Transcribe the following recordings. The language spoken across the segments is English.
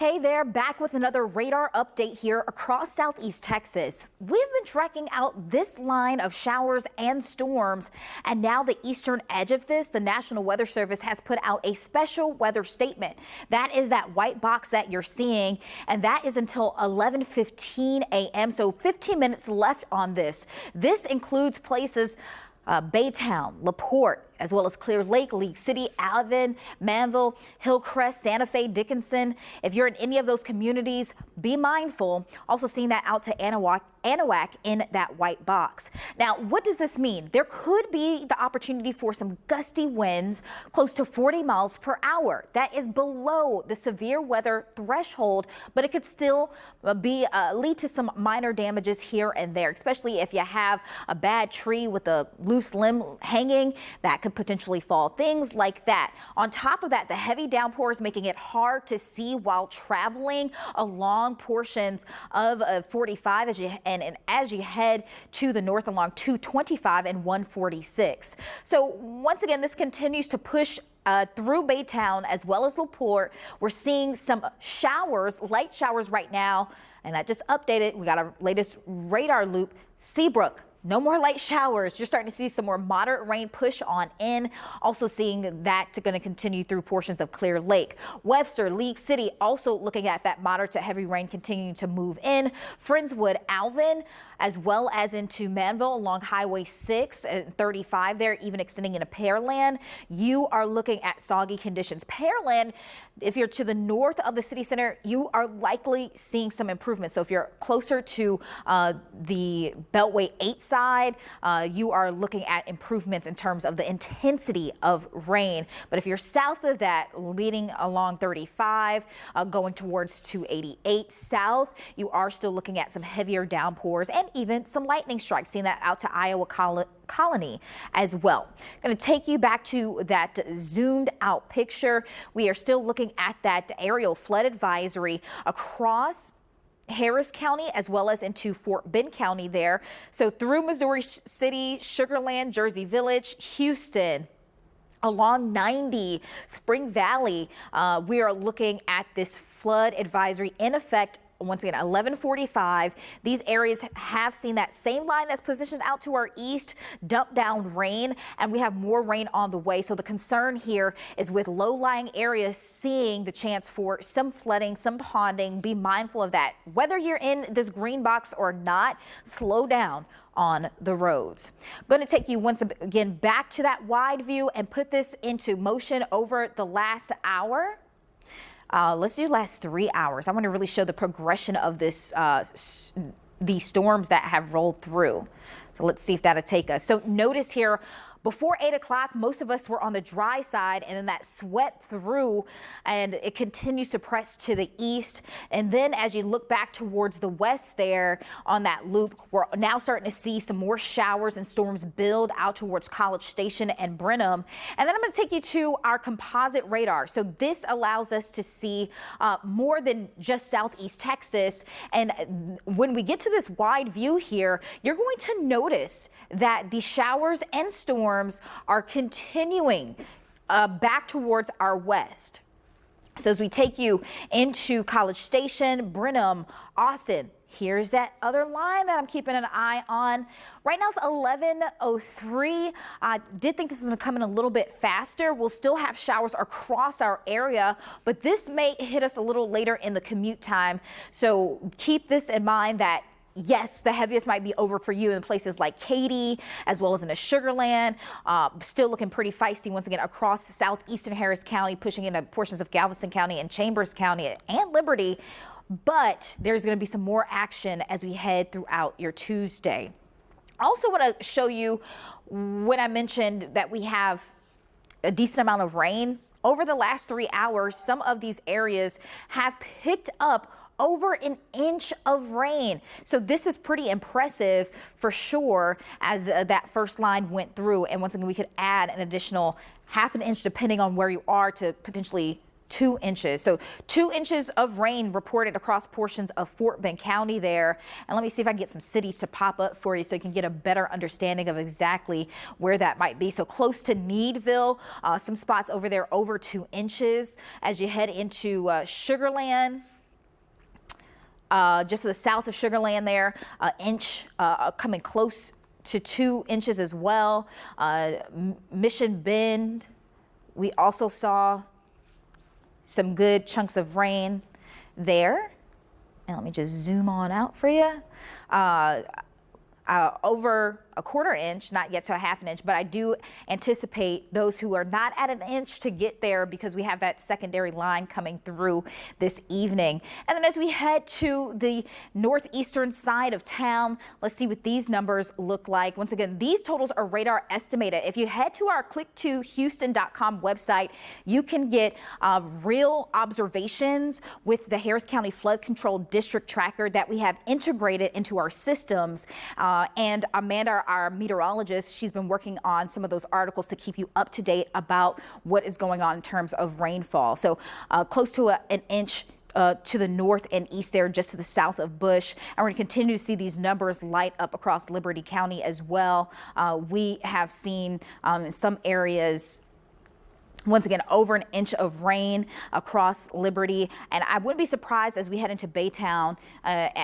Hey there, back with another radar update here across southeast Texas. We've been tracking out this line of showers and storms, and now the eastern edge of this, the National Weather Service has put out a special weather statement. That is that white box that you're seeing, and that is until 11:15 a.m. So 15 minutes left on this. This includes places Baytown, LaPorte, as well as Clear Lake, League City, Alvin, Manville, Hillcrest, Santa Fe, Dickinson. If you're in any of those communities, be mindful. Also seeing that out to Anahuac in that white box. Now, what does this mean? There could be the opportunity for some gusty winds close to 40 miles per hour. That is below the severe weather threshold, but it could still lead to some minor damages here and there, especially if you have a bad tree with a loose limb hanging that could potentially fall, things like that. On top of that, the heavy downpours making it hard to see while traveling along portions of 45 as you head to the north along 225 and 146. So once again, this continues to push through Baytown as well as LaPorte. We're seeing some showers, light showers right now, and that just updated. We got our latest radar loop. Seabrook, no more light showers. You're starting to see some more moderate rain push on in. Also seeing that going to continue through portions of Clear Lake. Webster, League City also looking at that moderate to heavy rain continuing to move in. Friendswood, Alvin, as well as into Manville along Highway 6 and 35 there, even extending into Pearland. You are looking at soggy conditions. Pearland, if you're to the north of the city center, you are likely seeing some improvement. So if you're closer to the Beltway 8 side, you are looking at improvements in terms of the intensity of rain. But if you're south of that, leading along 35, going towards 288 south, you are still looking at some heavier downpours and even some lightning strikes, seeing that out to Iowa Colony as well. Going to take you back to that zoomed out picture. We are still looking at that aerial flood advisory across Harris County as well as into Fort Bend County there. So through Missouri City, Sugar Land, Jersey Village, Houston, along 90, Spring Valley, we are looking at this flood advisory in effect. Once again, 11:45. These areas have seen that same line that's positioned out to our east dump down rain, and we have more rain on the way. So the concern here is with low-lying areas seeing the chance for some flooding, some ponding. Be mindful of that. Whether you're in this green box or not, slow down on the roads. Going to take you once again back to that wide view and put this into motion over the last hour. Let's do last 3 hours. I want to really show the progression of this, these storms that have rolled through. So let's see if that'll take us. So notice here, before 8 o'clock, most of us were on the dry side, and then that swept through and it continues to press to the east. And then as you look back towards the west there on that loop, we're now starting to see some more showers and storms build out towards College Station and Brenham. And then I'm going to take you to our composite radar. So this allows us to see more than just southeast Texas. And when we get to this wide view here, you're going to notice that the showers and storms are continuing back towards our west. So as we take you into College Station, Brenham, Austin, here's that other line that I'm keeping an eye on. Right now it's 11:03. I did think this was going to come in a little bit faster. We'll still have showers across our area, but this may hit us a little later in the commute time. So keep this in mind that yes, the heaviest might be over for you in places like Katy, as well as in the Sugar Land. Still looking pretty feisty once again across southeastern Harris County, pushing into portions of Galveston County and Chambers County and Liberty. But there's going to be some more action as we head throughout your Tuesday. I also want to show you when I mentioned that we have a decent amount of rain over the last 3 hours. Some of these areas have picked up over an inch of rain. So this is pretty impressive for sure as that first line went through. And once again, we could add an additional half an inch depending on where you are to potentially 2 inches. So 2 inches of rain reported across portions of Fort Bend County there. And let me see if I can get some cities to pop up for you so you can get a better understanding of exactly where that might be. So close to Needville, some spots over there over 2 inches. As you head into Sugar Land, just to the south of Sugar Land there, an inch coming close to 2 inches as well. Mission Bend, we also saw some good chunks of rain there. And let me just zoom on out for you. Over a 1/4 inch, not yet to a 1/2 inch, but I do anticipate those who are not at an inch to get there because we have that secondary line coming through this evening. And then as we head to the northeastern side of town, let's see what these numbers look like. Once again, these totals are radar estimated. If you head to our click2houston.com website, you can get real observations with the Harris County Flood Control District tracker that we have integrated into our systems. And Amanda, our meteorologist, she's been working on some of those articles to keep you up to date about what is going on in terms of rainfall. So close to an inch to the north and east there, just to the south of Bush. And we're going to continue to see these numbers light up across Liberty County as well. We have seen in some areas, once again, over an inch of rain across Liberty. And I wouldn't be surprised as we head into Baytown,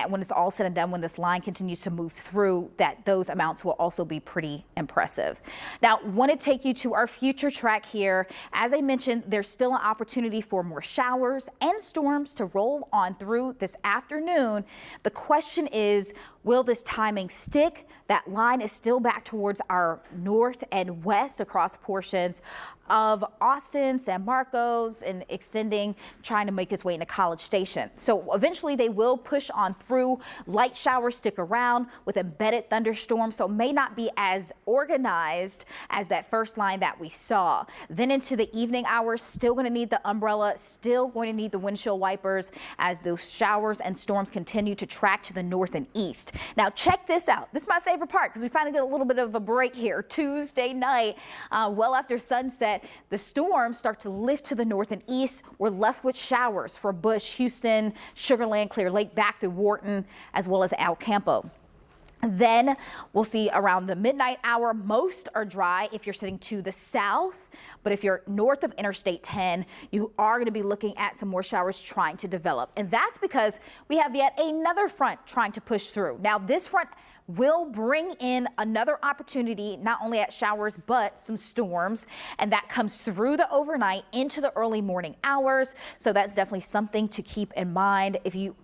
when it's all said and done, when this line continues to move through, that those amounts will also be pretty impressive. Now, want to take you to our future track here. As I mentioned, there's still an opportunity for more showers and storms to roll on through this afternoon. The question is, will this timing stick? That line is still back towards our north and west across portions of Austin, San Marcos, and extending, trying to make its way into College Station. So eventually they will push on through. Light showers stick around with embedded thunderstorms, so it may not be as organized as that first line that we saw. Then into the evening hours, still going to need the umbrella, still going to need the windshield wipers as those showers and storms continue to track to the north and east. Now check this out. This is my favorite part because we finally get a little bit of a break here. Tuesday night, well after sunset, the storms start to lift to the north and east. We're left with showers for Bush, Houston, Sugar Land, Clear Lake, back through Wharton, as well as El Campo. Then we'll see around the midnight hour, most are dry if you're sitting to the south. But if you're north of Interstate 10, you are going to be looking at some more showers trying to develop. And that's because we have yet another front trying to push through. Now, this front will bring in another opportunity, not only at showers, but some storms. And that comes through the overnight into the early morning hours. So that's definitely something to keep in mind. If you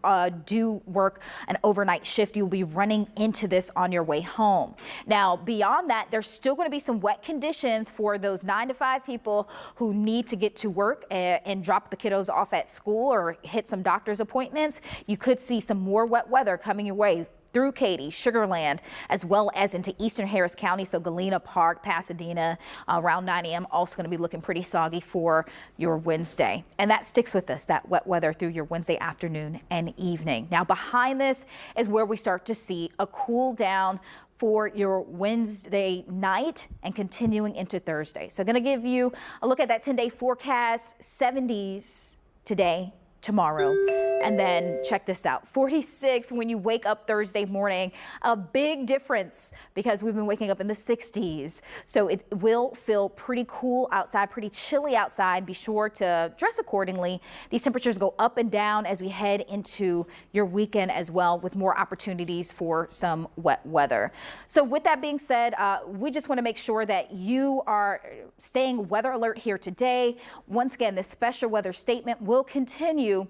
do work an overnight shift, you'll be running into this on your way home. Now, beyond that, there's still going to be some wet conditions for those 9 to 5 people who need to get to work and drop the kiddos off at school or hit some doctor's appointments. You could see some more wet weather coming your way through Katy, Sugar Land, as well as into eastern Harris County. So Galena Park, Pasadena, around 9 a.m. also going to be looking pretty soggy for your Wednesday. And that sticks with us, that wet weather through your Wednesday afternoon and evening. Now behind this is where we start to see a cool down for your Wednesday night and continuing into Thursday. So going to give you a look at that 10-day forecast, 70s today, tomorrow. And then check this out, 46 when you wake up Thursday morning. A big difference because we've been waking up in the 60s. So it will feel pretty cool outside, pretty chilly outside. Be sure to dress accordingly. These temperatures go up and down as we head into your weekend as well, with more opportunities for some wet weather. So with that being said, we just want to make sure that you are staying weather alert here today. Once again, this special weather statement will continue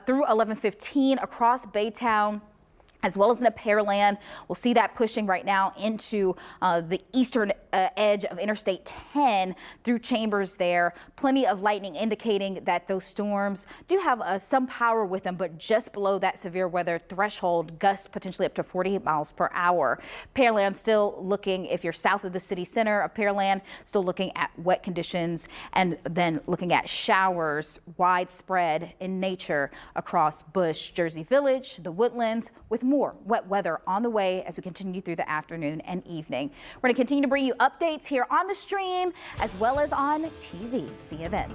through 11:15 across Baytown, as well as in Pearland. We'll see that pushing right now into the eastern edge of Interstate 10 through Chambers there. Plenty of lightning indicating that those storms do have some power with them, but just below that severe weather threshold, gusts potentially up to 40 miles per hour. Pearland still looking, if you're south of the city center of Pearland, still looking at wet conditions, and then looking at showers widespread in nature across Bush, Jersey Village, the Woodlands, with more wet weather on the way as we continue through the afternoon and evening. We're going to continue to bring you updates here on the stream as well as on TV. See you then.